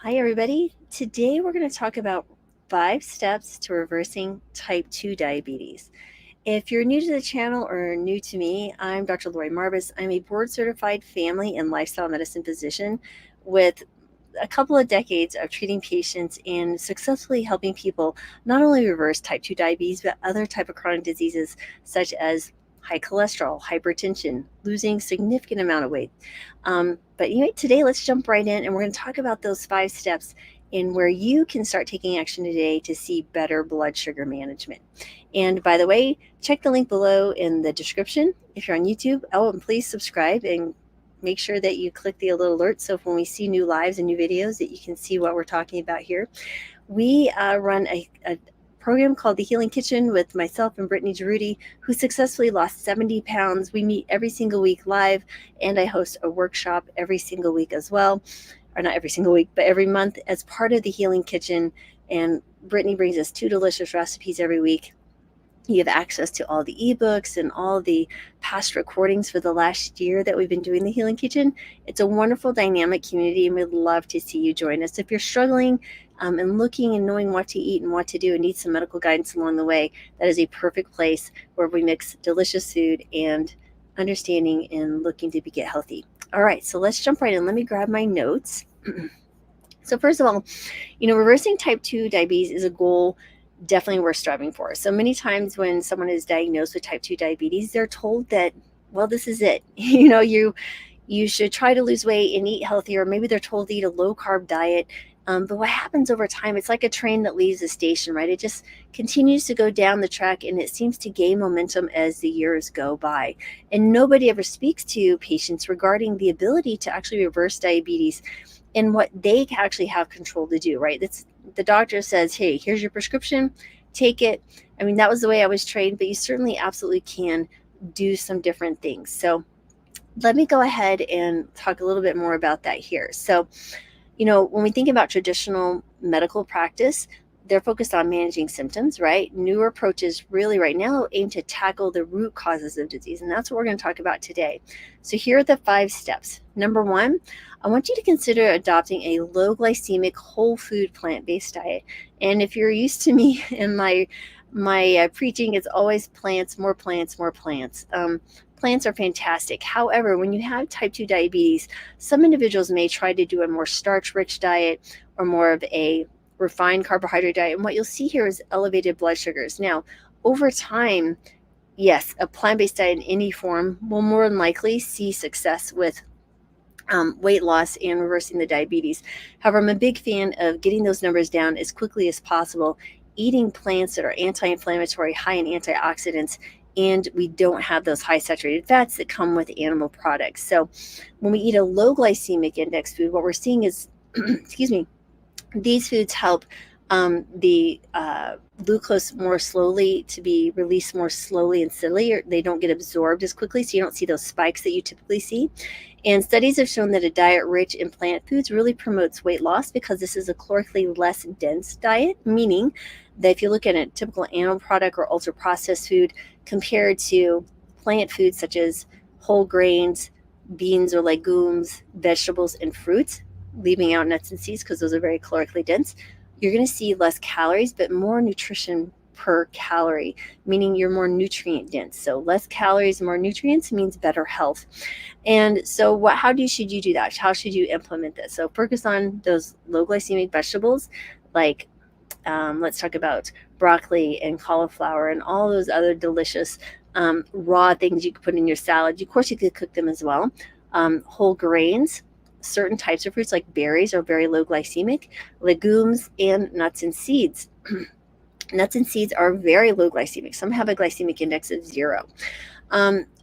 Hi, everybody. Today we're going to talk about 5 steps to reversing type 2 diabetes. If you're new to the channel or new to me, I'm Dr. Laurie Marbas. I'm a board certified family and lifestyle medicine physician with a couple of decades of treating patients and successfully helping people not only reverse type 2 diabetes, but other type of chronic diseases such as high cholesterol, hypertension, losing significant amount of weight. But today let's jump right in and we're going to talk about those 5 steps in where you can start taking action today to see better blood sugar management. And by the way, check the link below in the description if you're on YouTube. Oh, and please subscribe and make sure that you click the little alert so when we see new lives and new videos that you can see what we're talking about here. We run a program called The Healing Kitchen with myself and Brittany Giroudi, who successfully lost 70 pounds. We meet every single week live, and I host a workshop every single week as well. Or not every single week, but every month as part of The Healing Kitchen. And Brittany brings us 2 delicious recipes every week. You have access to all the ebooks and all the past recordings for the last year that we've been doing the Healing Kitchen. It's a wonderful dynamic community, and we'd love to see you join us. If you're struggling and looking and knowing what to eat and what to do and need some medical guidance along the way, that is a perfect place where we mix delicious food and understanding and looking to get healthy. All right, so let's jump right in. Let me grab my notes. So first of all, reversing type 2 diabetes is a goal definitely worth striving for. So many times when someone is diagnosed with type 2 diabetes, they're told that, well, this is it. You should try to lose weight and eat healthier. Maybe they're told to eat a low carb diet. But what happens over time, it's like a train that leaves the station, right? It just continues to go down the track and it seems to gain momentum as the years go by. And nobody ever speaks to patients regarding the ability to actually reverse diabetes and what they actually have control to do, right? That's the doctor says, hey, here's your prescription, take it. I mean, that was the way I was trained, but you certainly absolutely can do some different things. So let me go ahead and talk a little bit more about that here. So, when we think about traditional medical practice, they're focused on managing symptoms, right? Newer approaches really right now aim to tackle the root causes of disease, and that's what we're going to talk about today. So here are the 5 steps. Number 1, I want you to consider adopting a low glycemic whole food plant-based diet. And if you're used to me in my preaching, it's always plants, more plants, more plants. Plants are fantastic. However, when you have type 2 diabetes, some individuals may try to do a more starch-rich diet or more of a refined carbohydrate diet. And what you'll see here is elevated blood sugars. Now, over time, yes, a plant-based diet in any form will more than likely see success with weight loss and reversing the diabetes. However, I'm a big fan of getting those numbers down as quickly as possible, eating plants that are anti-inflammatory, high in antioxidants, and we don't have those high saturated fats that come with animal products. So when we eat a low glycemic index food, what we're seeing is, excuse me, these foods help the glucose more slowly to be released more slowly and steadily, or they don't get absorbed as quickly, so you don't see those spikes that you typically see. And studies have shown that a diet rich in plant foods really promotes weight loss because this is a calorically less dense diet, meaning that if you look at a typical animal product or ultra processed food compared to plant foods such as whole grains, beans or legumes, vegetables, and fruits, leaving out nuts and seeds because those are very calorically dense, you're going to see less calories, but more nutrition per calorie, meaning you're more nutrient dense. So less calories, more nutrients means better health. And so should you do that? How should you implement this? So focus on those low glycemic vegetables like let's talk about broccoli and cauliflower and all those other delicious raw things you could put in your salad. Of course, you could cook them as well. Whole grains, certain types of fruits like berries are very low glycemic, legumes, and nuts and seeds. Nuts and seeds are very low glycemic. Some have a glycemic index of 0.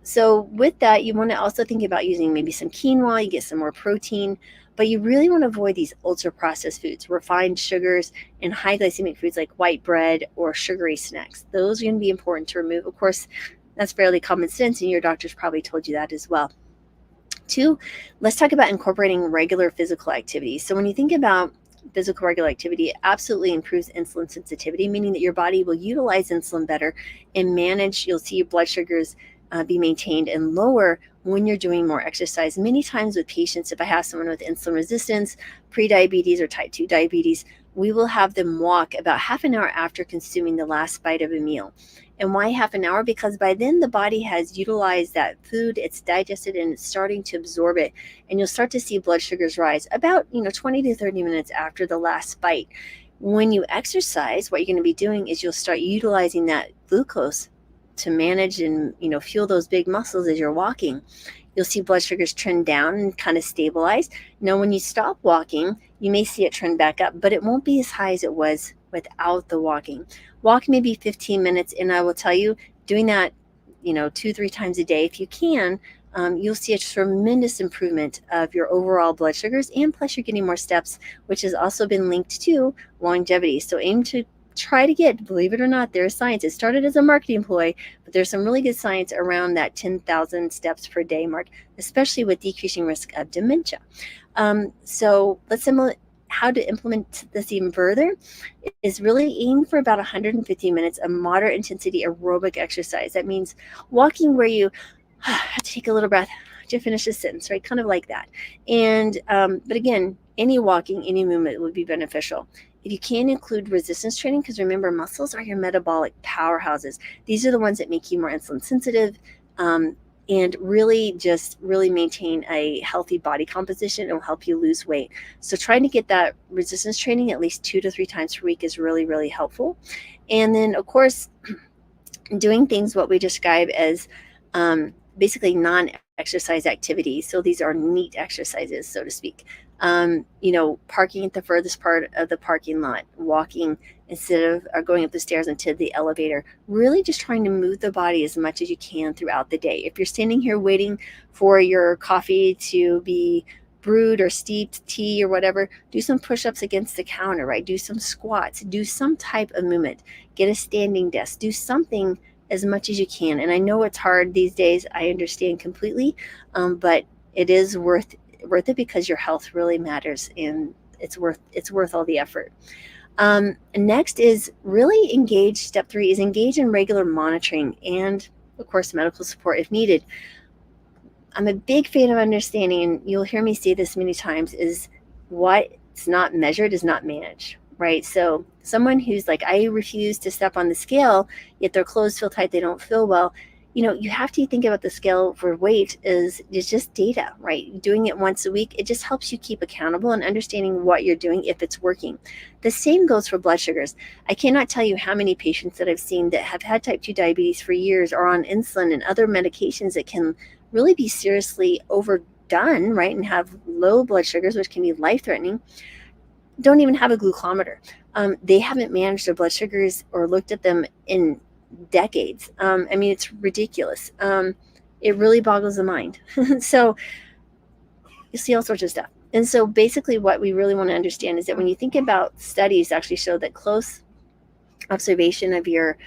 So with that, you want to also think about using maybe some quinoa, you get some more protein, but you really want to avoid these ultra processed foods, refined sugars, and high glycemic foods like white bread or sugary snacks. Those are going to be important to remove. Of course, that's fairly common sense, and your doctor's probably told you that as well. 2, let's talk about incorporating regular physical activity. So when you think about physical regular activity, it absolutely improves insulin sensitivity, meaning that your body will utilize insulin better and you'll see your blood sugars be maintained and lower when you're doing more exercise. Many times with patients, if I have someone with insulin resistance, prediabetes, or type 2 diabetes, we will have them walk about half an hour after consuming the last bite of a meal. And why half an hour? Because by then the body has utilized that food, it's digested, and it's starting to absorb it. And you'll start to see blood sugars rise about 20 to 30 minutes after the last bite. When you exercise, what you're going to be doing is you'll start utilizing that glucose to manage and fuel those big muscles as you're walking. You'll see blood sugars trend down and kind of stabilize. Now, when you stop walking, you may see it trend back up, but it won't be as high as it was without the walking. Walk maybe 15 minutes, and I will tell you, doing that, 2-3 times a day, if you can, you'll see a tremendous improvement of your overall blood sugars, and plus you're getting more steps, which has also been linked to longevity. So aim to try to get, believe it or not, there's science. It started as a marketing ploy, but there's some really good science around that 10,000 steps per day mark, especially with decreasing risk of dementia. So let's how to implement this even further is really aim for about 150 minutes of moderate intensity aerobic exercise. That means walking where you have to take a little breath to finish a sentence, right? Kind of like that. And but again, any walking, any movement would be beneficial. If you can include resistance training, because remember, muscles are your metabolic powerhouses. These are the ones that make you more insulin sensitive, and really maintain a healthy body composition and will help you lose weight. So trying to get that resistance training at least 2 to 3 times per week is really, really helpful. And then, of course, doing things what we describe as basically non-exercise activities. So these are neat exercises, so to speak. Parking at the furthest part of the parking lot, walking instead of going up the stairs into the elevator, really just trying to move the body as much as you can throughout the day. If you're standing here waiting for your coffee to be brewed or steeped, tea or whatever, do some push-ups against the counter, right? Do some squats, do some type of movement, get a standing desk, do something as much as you can. And I know it's hard these days, I understand completely, but it is worth it because your health really matters, and it's worth all the effort. Next is really engage. Step 3 is engage in regular monitoring and, of course, medical support if needed. I'm a big fan of understanding, and you'll hear me say this many times, is what's not measured is not managed, right? So someone who's like, I refuse to step on the scale, yet their clothes feel tight, they don't feel well. You have to think about the scale for weight is just data, right? Doing it once a week, it just helps you keep accountable and understanding what you're doing if it's working. The same goes for blood sugars. I cannot tell you how many patients that I've seen that have had type 2 diabetes for years are on insulin and other medications that can really be seriously overdone, right? And have low blood sugars, which can be life-threatening, don't even have a glucometer. They haven't managed their blood sugars or looked at them in decades. It's ridiculous. It really boggles the mind. So you see all sorts of stuff. And so basically what we really want to understand is that when you think about, studies actually show that close observation of your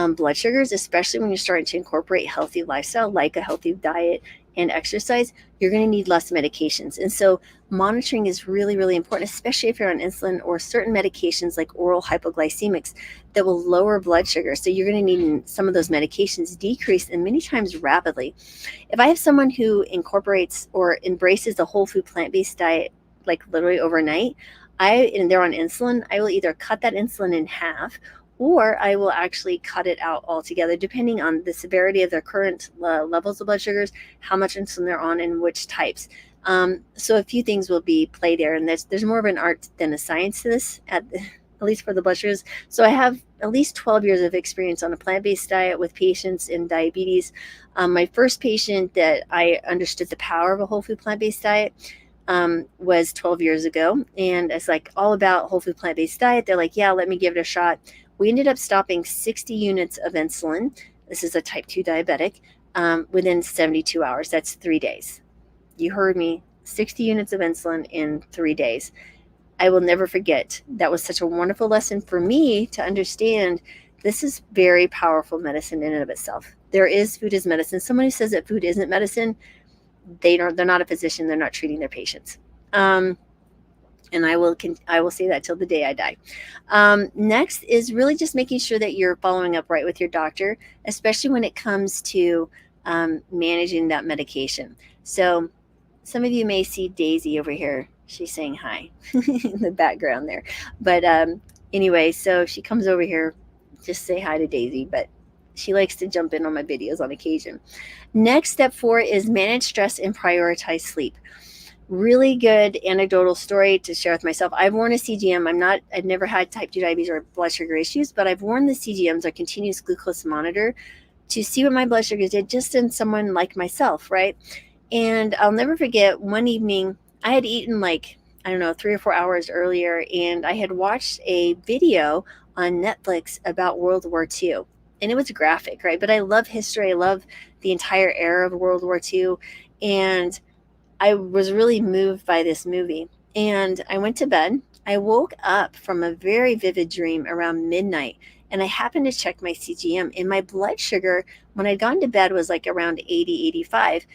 blood sugars, especially when you're starting to incorporate healthy lifestyle like a healthy diet and exercise, you're going to need less medications. And so monitoring is really, really important, especially if you're on insulin or certain medications like oral hypoglycemics that will lower blood sugar. So you're going to need some of those medications decrease, and many times rapidly. If I have someone who incorporates or embraces the whole food plant-based diet, like literally overnight, and they're on insulin, I will either cut that insulin in half, or I will actually cut it out altogether, depending on the severity of their current levels of blood sugars, how much insulin they're on, and which types. So a few things will be played there, and there's more of an art than a science to this, at least for the blood sugars. So I have at least 12 years of experience on a plant-based diet with patients in diabetes. My first patient that I understood the power of a whole food plant-based diet was 12 years ago, and it's like all about whole food plant-based diet. They're like, yeah, let me give it a shot. We ended up stopping 60 units of insulin. This is a type 2 diabetic, within 72 hours. That's 3 days. You heard me, 60 units of insulin in 3 days. I will never forget. That was such a wonderful lesson for me to understand. This is very powerful medicine in and of itself. There is food as medicine. Someone who says that food isn't medicine, they're not a physician. They're not treating their patients. And I will say that till the day I die. Next is really just making sure that you're following up right with your doctor, especially when it comes to managing that medication. So some of you may see Daisy over here. She's saying hi in the background there. But anyway, so she comes over here, just say hi to Daisy, but she likes to jump in on my videos on occasion. Next, step 4 is manage stress and prioritize sleep. Really good anecdotal story to share with myself. I've worn a CGM. I've never had type 2 diabetes or blood sugar issues, but I've worn the CGMs, a continuous glucose monitor, to see what my blood sugar did just in someone like myself, right? And I'll never forget one evening, I had eaten like, I don't know, 3 or 4 hours earlier, and I had watched a video on Netflix about World War II. And it was graphic, right? But I love history. I love the entire era of World War II. And I was really moved by this movie. And I went to bed. I woke up from a very vivid dream around midnight, and I happened to check my CGM, and my blood sugar when I'd gone to bed was like around 80, 85,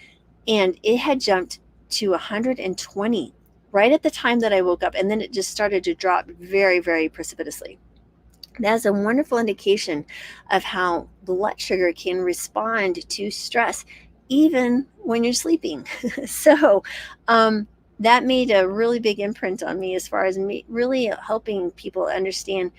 and it had jumped to 120 right at the time that I woke up, and then it just started to drop very, very precipitously. That's a wonderful indication of how blood sugar can respond to stress even when you're sleeping. So that made a really big imprint on me as far as really helping people understand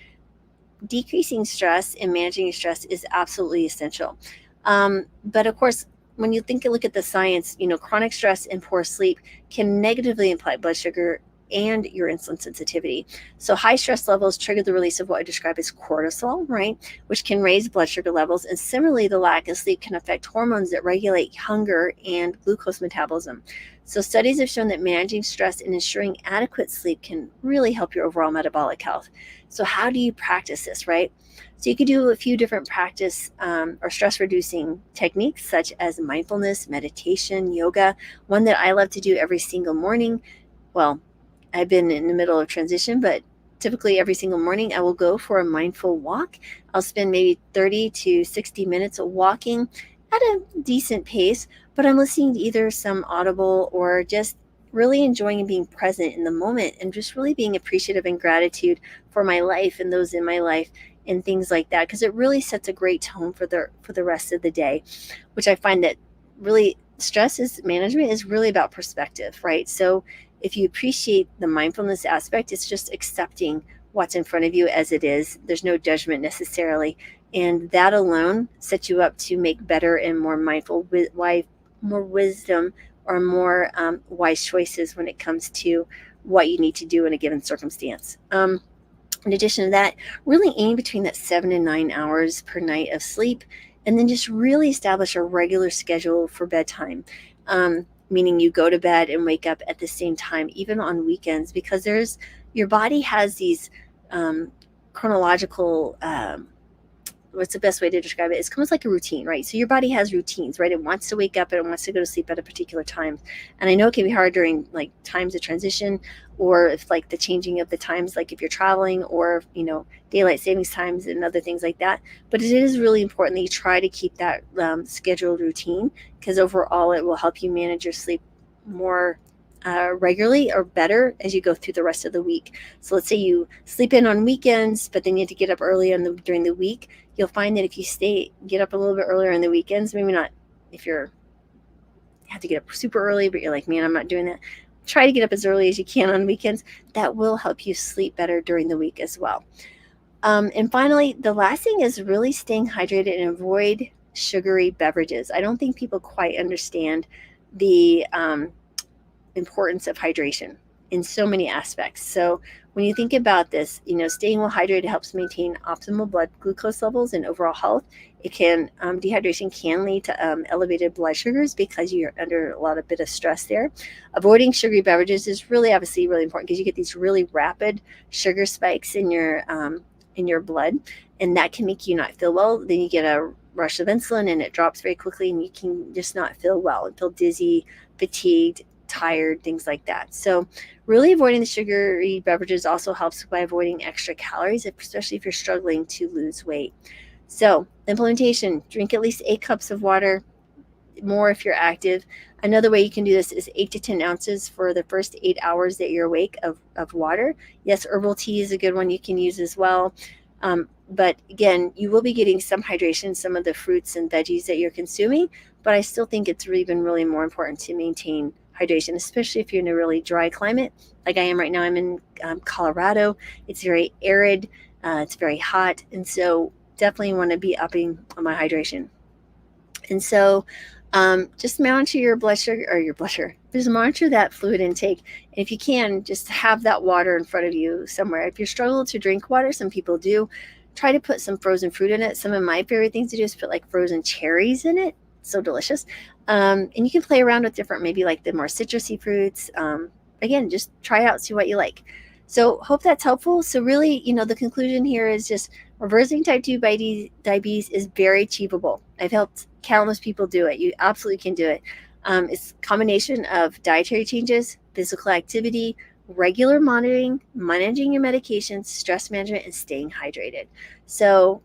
decreasing stress and managing stress is absolutely essential. But of course, when you look at the science, chronic stress and poor sleep can negatively impact blood sugar and your insulin sensitivity. So high stress levels trigger the release of what I describe as cortisol, right, which can raise blood sugar levels. And similarly, the lack of sleep can affect hormones that regulate hunger and glucose metabolism. So studies have shown that managing stress and ensuring adequate sleep can really help your overall metabolic health. So how do you practice this, right? So you could do a few different practice or stress reducing techniques such as mindfulness, meditation, yoga. One that I love to do every single morning. Well, I've been in the middle of transition, but typically every single morning I will go for a mindful walk. I'll spend maybe 30 to 60 minutes walking at a decent pace, but I'm listening to either some audible or just really enjoying and being present in the moment and just really being appreciative and gratitude for my life and those in my life and things like that, because it really sets a great tone for the rest of the day, which I find that really management is really about perspective, right? So if you appreciate the mindfulness aspect, it's just accepting what's in front of you as it is. There's no judgment necessarily. And that alone sets you up to make better and more mindful, more wisdom or more wise choices when it comes to what you need to do in a given circumstance. In addition to that, really aim between that 7 and 9 hours per night of sleep, and then just really establish a regular schedule for bedtime. Meaning you go to bed and wake up at the same time, even on weekends, because your body has these chronological, what's the best way to describe it? It's almost like a routine, right? So your body has routines, right? It wants to wake up and it wants to go to sleep at a particular time. And I know it can be hard during like times of transition, or if like the changing of the times, like if you're traveling, or, daylight savings times and other things like that. But it is really important that you try to keep that scheduled routine, because overall it will help you manage your sleep more regularly or better as you go through the rest of the week. So let's say you sleep in on weekends, but then you have to get up early during the week. You'll find that if you get up a little bit earlier on the weekends, maybe not if you have to get up super early, but you're like, man, I'm not doing that. Try to get up as early as you can on weekends. That will help you sleep better during the week as well. And finally, the last thing is really staying hydrated and avoid sugary beverages. I don't think people quite understand the importance of hydration in so many aspects. So when you think about this, staying well hydrated helps maintain optimal blood glucose levels and overall health. Dehydration can lead to elevated blood sugars because you're under a bit of stress there. Avoiding sugary beverages is obviously really important, because you get these really rapid sugar spikes in your blood, and that can make you not feel well. Then you get a rush of insulin and it drops very quickly, and you can just not feel well and feel dizzy, fatigued, tired, things like that. So really avoiding the sugary beverages also helps by avoiding extra calories, especially if you're struggling to lose weight. So implementation: drink at least 8 cups of water, more if you're active. Another way you can do this is 8 to 10 ounces for the first 8 hours that you're awake of water. Yes, herbal tea is a good one you can use as well. But again, you will be getting some hydration, some of the fruits and veggies that you're consuming, but I still think it's even really more important to maintain hydration, especially if you're in a really dry climate like I am right now. I'm in Colorado. It's very arid, it's very hot, and so definitely want to be upping on my hydration. And so just monitor your blood sugar, or your blood sugar, just monitor that fluid intake. And if you can, just have that water in front of you somewhere. If you're struggling to drink water, some people do, try to put some frozen fruit in it. Some of my favorite things to do is put like frozen cherries in it. So delicious. And you can play around with different, maybe like the more citrusy fruits. Again, just try it out, see what you like. So hope that's helpful. So really, the conclusion here is just reversing type 2 diabetes is very achievable. I've helped countless people do it. You absolutely can do it. It's a combination of dietary changes, physical activity, regular monitoring, managing your medications, stress management, and staying hydrated. So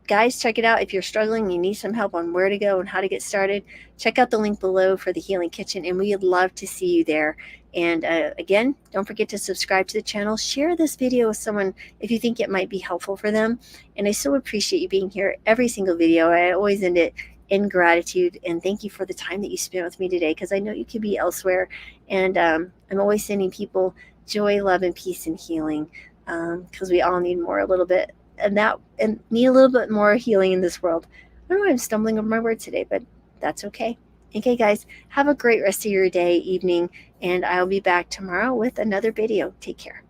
guys, check it out. If you're struggling, you need some help on where to go and how to get started, check out the link below for the Healing Kitchen, and we'd love to see you there. And again, don't forget to subscribe to the channel. Share this video with someone if you think it might be helpful for them. And I so appreciate you being here every single video. I always end it in gratitude, and thank you for the time that you spent with me today, because I know you could be elsewhere. And I'm always sending people joy, love, and peace and healing, because we all need more a little bit, and need a little bit more healing in this world. I don't know why I'm stumbling over my words today, but that's okay. Okay, guys, have a great rest of your day, evening, and I'll be back tomorrow with another video. Take care.